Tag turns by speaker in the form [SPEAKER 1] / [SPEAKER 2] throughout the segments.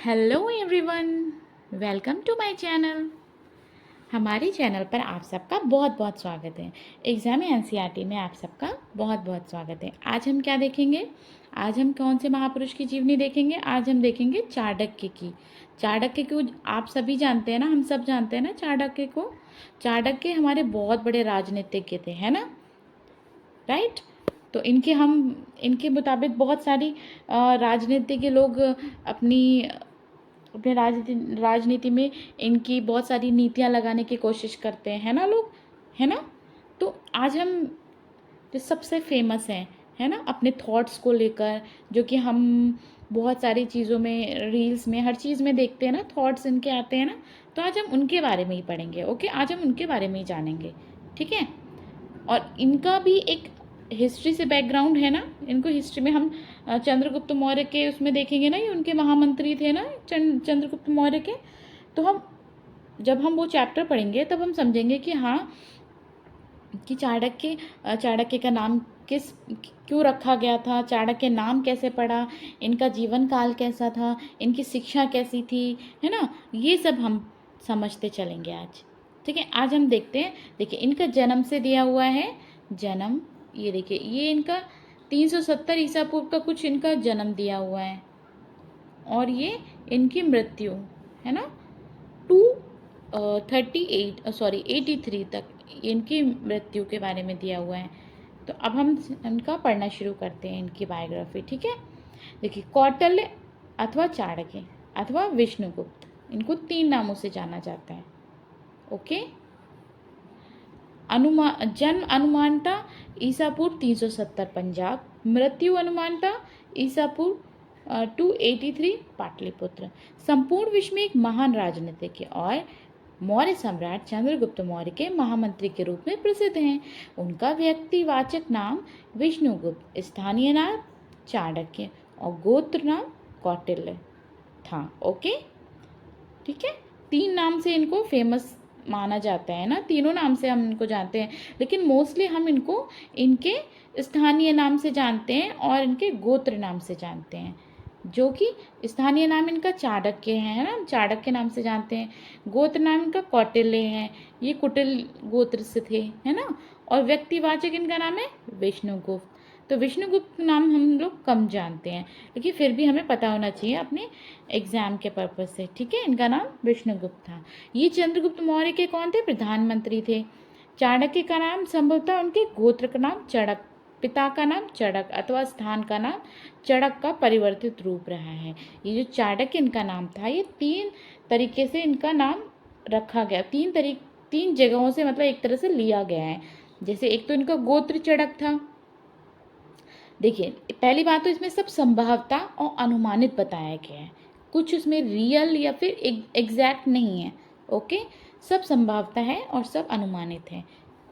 [SPEAKER 1] Hello everyone, welcome to my channel. हमारे channel पर आप सबका बहुत बहुत स्वागत है। एग्ज़ाम एनसीईआरटी में आप सबका बहुत बहुत स्वागत है। आज हम क्या देखेंगे? आज हम कौन से महापुरुष की जीवनी देखेंगे? आज हम देखेंगे चाणक्य की। चाणक्य को आप सभी जानते हैं ना, हम सब जानते हैं ना चाणक्य को। चाणक्य हमारे बहुत बड़े राजनीतिज्ञ थे, है ना, राइट। तो इनके मुताबिक बहुत सारी राजनीति के लोग अपने राजनीति में इनकी बहुत सारी नीतियाँ लगाने की कोशिश करते हैं, है ना लोग, है ना। तो आज हम जो सबसे फेमस हैं, है ना, अपने थॉट्स को लेकर, जो कि हम बहुत सारी चीज़ों में, रील्स में, हर चीज़ में देखते हैं ना, थॉट्स इनके आते हैं ना। तो आज हम उनके बारे में ही पढ़ेंगे। ओके, आज हम उनके बारे में ही जानेंगे, ठीक है। और इनका भी एक हिस्ट्री से बैकग्राउंड है ना। इनको हिस्ट्री में हम चंद्रगुप्त मौर्य के उसमें देखेंगे ना, ये उनके महामंत्री थे ना चंद्रगुप्त मौर्य के। तो जब हम वो चैप्टर पढ़ेंगे तब हम समझेंगे कि हाँ, कि चाणक्य का नाम क्यों रखा गया था, चाणक्य नाम कैसे पड़ा, इनका जीवन काल कैसा था, इनकी शिक्षा कैसी थी, है ना। ये सब हम समझते चलेंगे आज, ठीक है। आज हम देखते हैं। देखिए, इनका जन्म से दिया हुआ है। जन्म, ये देखिए, ये इनका 370 ईसा पूर्व का कुछ इनका जन्म दिया हुआ है। और ये इनकी मृत्यु, है ना, 83 तक इनकी मृत्यु के बारे में दिया हुआ है। तो अब हम इनका पढ़ना शुरू करते हैं, इनकी बायोग्राफी, ठीक है। देखिए, कौटिल्य अथवा चाणक्य अथवा विष्णुगुप्त, इनको 3 नामों से जाना जाता है। ओके। जन्म अनुमानता ईसा पूर्व 370 पंजाब, मृत्यु अनुमानता ईसा पूर्व 283 पाटलिपुत्र। संपूर्ण विश्व में एक महान राजनीतिज्ञ और मौर्य सम्राट चंद्रगुप्त मौर्य के महामंत्री के रूप में प्रसिद्ध हैं। उनका व्यक्तिवाचक नाम विष्णुगुप्त, स्थानीय नाम चाणक्य और गोत्र नाम कौटिल्य था। ओके, ठीक है। 3 नाम से इनको फेमस माना जाता है ना, तीनों नाम से हम इनको जानते हैं, लेकिन मोस्टली हम इनको इनके स्थानीय नाम से जानते हैं और इनके गोत्र नाम से जानते हैं। जो कि स्थानीय नाम इनका चाणक्य है ना, चाणक्य नाम से जानते हैं। गोत्र नाम इनका कौटिल्य है, ये कुटिल गोत्र से थे, है ना। और व्यक्तिवाचक इनका नाम है विष्णुगुप्त। तो विष्णुगुप्त नाम हम लोग कम जानते हैं, लेकिन फिर भी हमें पता होना चाहिए अपने एग्जाम के पर्पज से, ठीक है। इनका नाम विष्णुगुप्त था। ये चंद्रगुप्त मौर्य के कौन थे? प्रधानमंत्री थे। चाणक्य का नाम संभवतः उनके गोत्र का नाम चड़क, पिता का नाम चड़क अथवा स्थान का नाम चड़क का परिवर्तित रूप रहा है। ये जो चाणक्य इनका नाम था, ये 3 तरीके से इनका नाम रखा गया, 3 जगहों से, मतलब एक तरह से लिया गया है। जैसे एक तो इनका गोत्र चड़क था। देखिए, पहली बात तो इसमें सब संभावता और अनुमानित बताया गया है, कुछ उसमें रियल या फिर एग्जैक्ट नहीं है। ओके, सब संभावता है और सब अनुमानित है,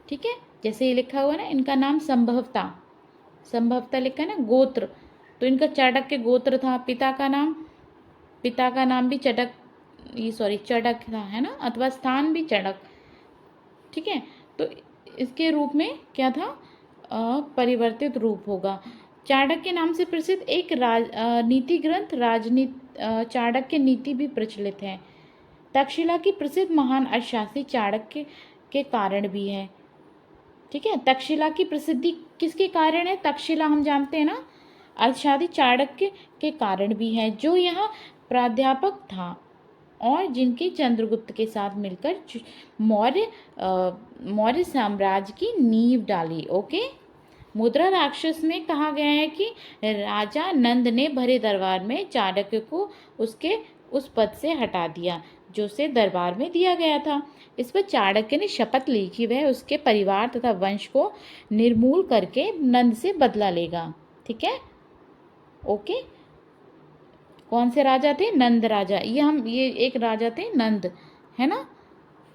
[SPEAKER 1] ठीक है। जैसे ये लिखा हुआ ना, इनका नाम संभवता, संभवता लिखा है ना, गोत्र, तो इनका चाणक्य गोत्र था। पिता का नाम भी चड़क, ये सॉरी चड़क था, है ना, अथवा स्थान भी चड़क, ठीक है। तो इसके रूप में क्या था? परिवर्तित रूप होगा। चाणक्य नाम से प्रसिद्ध एक नीति ग्रंथ चाणक्य नीति भी प्रचलित है। तक्षशिला की प्रसिद्ध महान अर्थशास्त्री चाणक्य के कारण भी है, ठीक है। तक्षशिला की प्रसिद्धि किसके कारण है? तक्षशिला हम जानते हैं ना, अर्थशास्त्री चाणक्य के कारण भी है, जो यहाँ प्राध्यापक था और जिनके चंद्रगुप्त के साथ मिलकर मौर्य साम्राज्य की नींव डाली। ओके। मुद्रा राक्षस में कहा गया है कि राजा नंद ने भरे दरबार में चाणक्य को उसके उस पद से हटा दिया जो उसे दरबार में दिया गया था। इस पर चाणक्य ने शपथ ली कि वह उसके परिवार तथा वंश को निर्मूल करके नंद से बदला लेगा, ठीक है। ओके, कौन से राजा थे? नंद राजा। ये एक राजा थे नंद, है ना।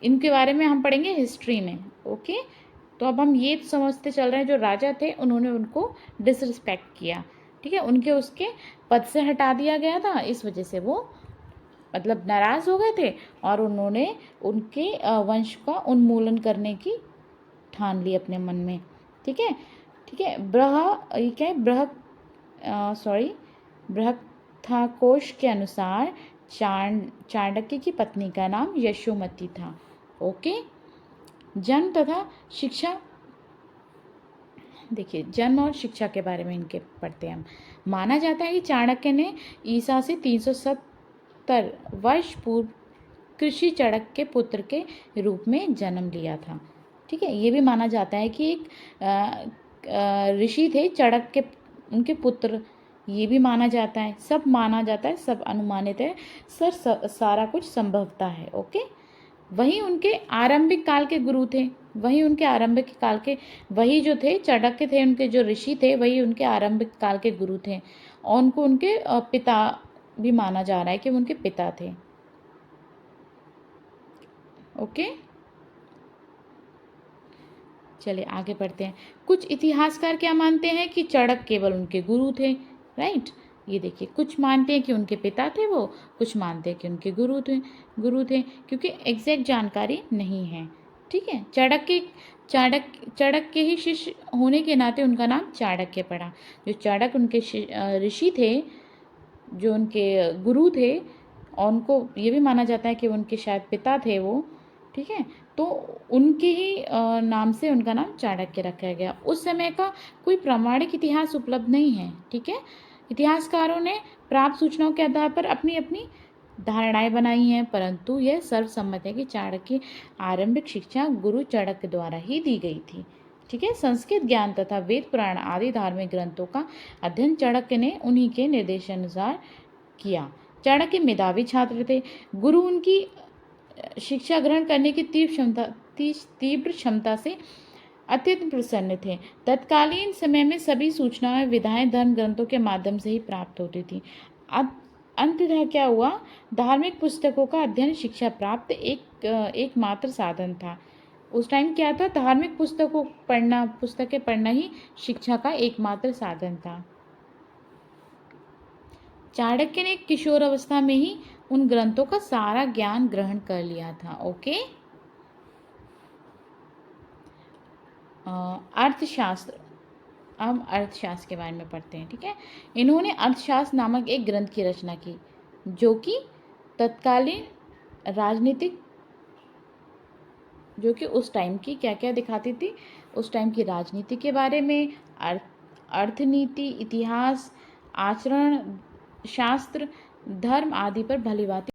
[SPEAKER 1] इनके बारे में हम पढ़ेंगे हिस्ट्री में। ओके, तो अब हम ये समझते चल रहे हैं, जो राजा थे उन्होंने उनको डिसरिस्पेक्ट किया, ठीक है, उनके उसके पद से हटा दिया गया था। इस वजह से वो मतलब नाराज़ हो गए थे और उन्होंने उनके वंश का उन्मूलन करने की ठान ली अपने मन में, ठीक है, ठीक है। बृहत्थाकोश के अनुसार चाणक्य की पत्नी का नाम यशोमती था। ओके। जन्म तथा शिक्षा, देखिए जन्म और शिक्षा के बारे में इनके पढ़ते हैं हम। माना जाता है कि चाणक्य ने ईसा से 370 वर्ष पूर्व कृषि चड़क के पुत्र के रूप में जन्म लिया था। ठीक है, ये भी माना जाता है कि एक ऋषि थे चड़क के, उनके पुत्र, ये भी माना जाता है। सब माना जाता है, सब अनुमानित है, सारा कुछ संभवता है। ओके। वही उनके आरंभिक काल के गुरु थे, वही जो थे चाणक्य थे, उनके जो ऋषि थे वही उनके आरंभिक काल के गुरु थे, और उनको उनके पिता भी माना जा रहा है कि उनके पिता थे। ओके, चलिए आगे बढ़ते हैं। कुछ इतिहासकार क्या मानते हैं कि चाणक्य केवल उनके गुरु थे, राइट। ये देखिए, कुछ मानते हैं कि उनके पिता थे वो, कुछ मानते हैं कि उनके गुरु थे, क्योंकि एग्जैक्ट जानकारी नहीं है। ठीक है, चाणक्य ही शिष्य होने के नाते उनका नाम चाणक्य पड़ा। जो चाणक्य उनके ऋषि थे, जो उनके गुरु थे, और उनको ये भी माना जाता है कि उनके शायद पिता थे वो। ठीक है, तो उनके ही नाम से उनका नाम चाणक्य रखा गया। उस समय का कोई प्रामाणिक इतिहास उपलब्ध नहीं है। ठीक है, इतिहासकारों ने प्राप्त सूचनाओं के आधार पर अपनी अपनी धारणाएं बनाई हैं, परंतु यह सर्वसम्मत है कि चाणक्य की आरंभिक शिक्षा गुरु चाणक्य द्वारा ही दी गई थी। ठीक है, संस्कृत ज्ञान तथा वेद पुराण आदि धार्मिक ग्रंथों का अध्ययन चाणक्य ने उन्हीं के निर्देशानुसार किया। चाणक्य मेधावी छात्र थे। गुरु उनकी शिक्षा ग्रहण करने की तीव्र क्षमता से अत्यंत प्रसन्न थे। तत्कालीन समय में सभी सूचनाएं विधाएं धर्म ग्रंथों के माध्यम से ही प्राप्त होती थी। अंततः क्या हुआ, धार्मिक पुस्तकों का अध्ययन शिक्षा प्राप्त एकमात्र साधन था। उस टाइम क्या था, धार्मिक पुस्तकें पढ़ना ही शिक्षा का एकमात्र साधन था। चाणक्य ने किशोर अवस्था में ही उन ग्रंथों का सारा ज्ञान ग्रहण कर लिया था। ओके। अर्थशास्त्र, हम अर्थशास्त्र के बारे में पढ़ते हैं। ठीक है, इन्होंने अर्थशास्त्र नामक एक ग्रंथ की रचना की, जो कि तत्कालीन राजनीतिक, जो कि उस टाइम की क्या क्या दिखाती थी, उस टाइम की राजनीति के बारे में, अर्थनीति, इतिहास, आचरण शास्त्र, धर्म आदि पर भलीभांति